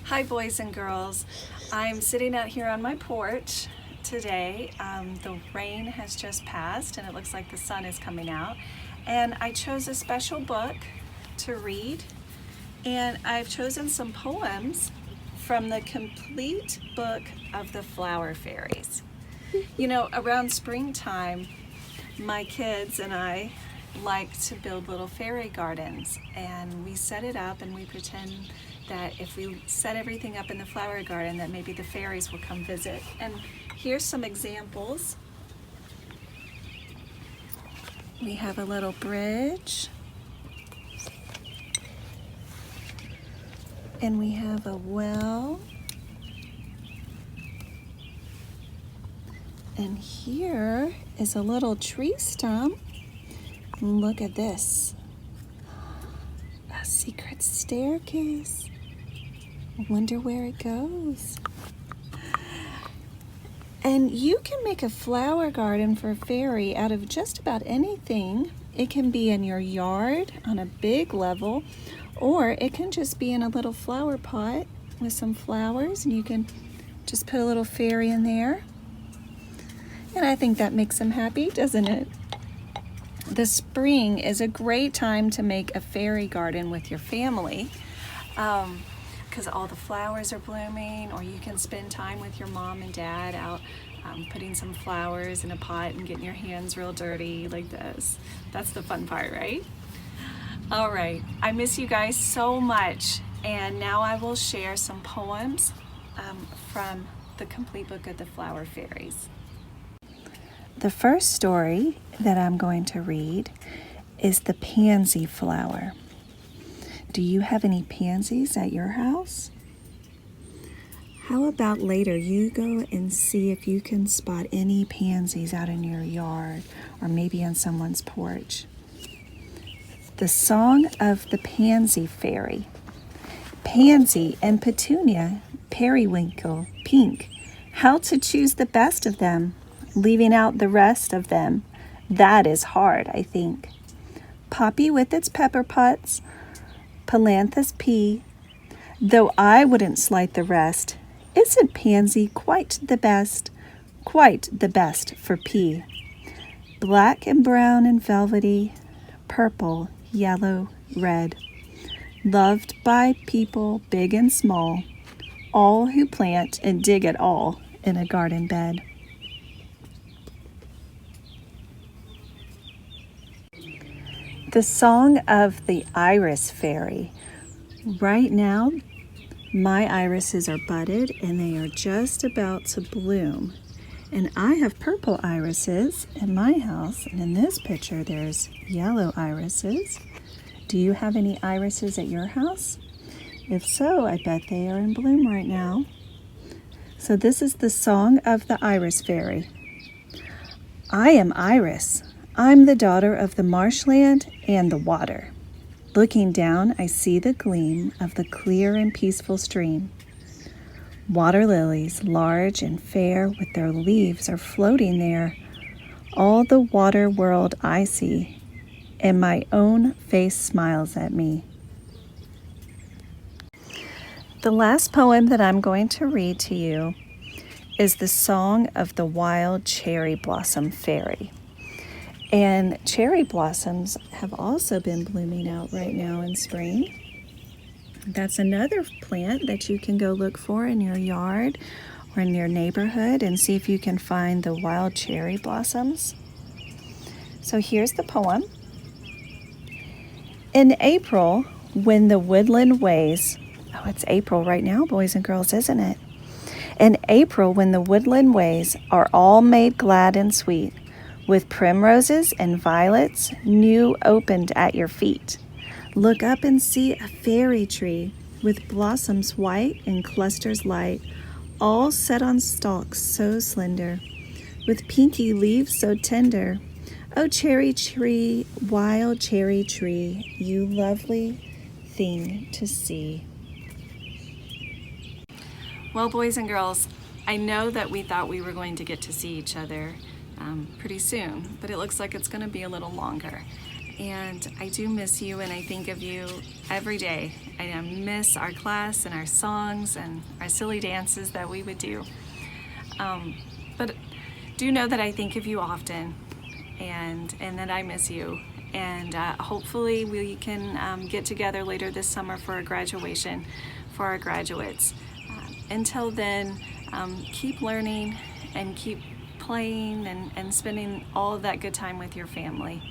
Hi boys and girls. I'm sitting out here on my porch today. The rain has just passed and it looks like the sun is coming out. And I chose a special book to read. And I've chosen some poems from the complete book of the Flower Fairies. You know, around springtime, my kids and I like to build little fairy gardens, and we set it up and we pretend that if we set everything up in the flower garden that maybe the fairies will come visit. And here's some examples. We have a little bridge, and we have a well, and here is a little tree stump. Look at this, a secret staircase. I wonder where it goes. And you can make a flower garden for a fairy out of just about anything. It can be in your yard on a big level, or it can just be in a little flower pot with some flowers, and you can just put a little fairy in there. And I think that makes them happy, doesn't it? The spring is a great time to make a fairy garden with your family because all the flowers are blooming, or you can spend time with your mom and dad out putting some flowers in a pot and getting your hands real dirty like this. That's the fun part, right? All right, I miss you guys so much, and now I will share some poems from the complete book of the Flower Fairies. The first story that I'm going to read is the pansy flower. Do you have any pansies at your house? How about later you go and see if you can spot any pansies out in your yard or maybe on someone's porch. The Song of the Pansy Fairy. Pansy and petunia, periwinkle, pink. How to choose the best of them? Leaving out the rest of them, that is hard, I think. Poppy with its pepper pots, Palanthus pea, though I wouldn't slight the rest, isn't pansy quite the best for pea. Black and brown and velvety, purple, yellow, red, loved by people big and small, all who plant and dig it all in a garden bed. The Song of the Iris Fairy. Right now, my irises are budded and they are just about to bloom. And I have purple irises in my house, and in this picture there's yellow irises. Do you have any irises at your house? If so, I bet they are in bloom right now. So this is the Song of the Iris Fairy. I am Iris. I'm the daughter of the marshland and the water. Looking down, I see the gleam of the clear and peaceful stream. Water lilies, large and fair, with their leaves are floating there. All the water world I see, and my own face smiles at me. The last poem that I'm going to read to you is the Song of the Wild Cherry Blossom Fairy. And cherry blossoms have also been blooming out right now in spring. That's another plant that you can go look for in your yard or in your neighborhood and see if you can find the wild cherry blossoms. So here's the poem. In April, when the woodland ways, oh, it's April right now, boys and girls, isn't it? In April, when the woodland ways are all made glad and sweet, with primroses and violets new opened at your feet. Look up and see a fairy tree with blossoms white and clusters light, all set on stalks so slender, with pinky leaves so tender. Oh, cherry tree, wild cherry tree, you lovely thing to see. Well, boys and girls, I know that we thought we were going to get to see each other pretty soon, but it looks like it's going to be a little longer. And I do miss you, and I think of you every day. I miss our class and our songs and our silly dances that we would do. But do know that I think of you often, and that I miss you. And hopefully we can get together later this summer for a graduation for our graduates. Until then, keep learning and keep playing and spending all of that good time with your family.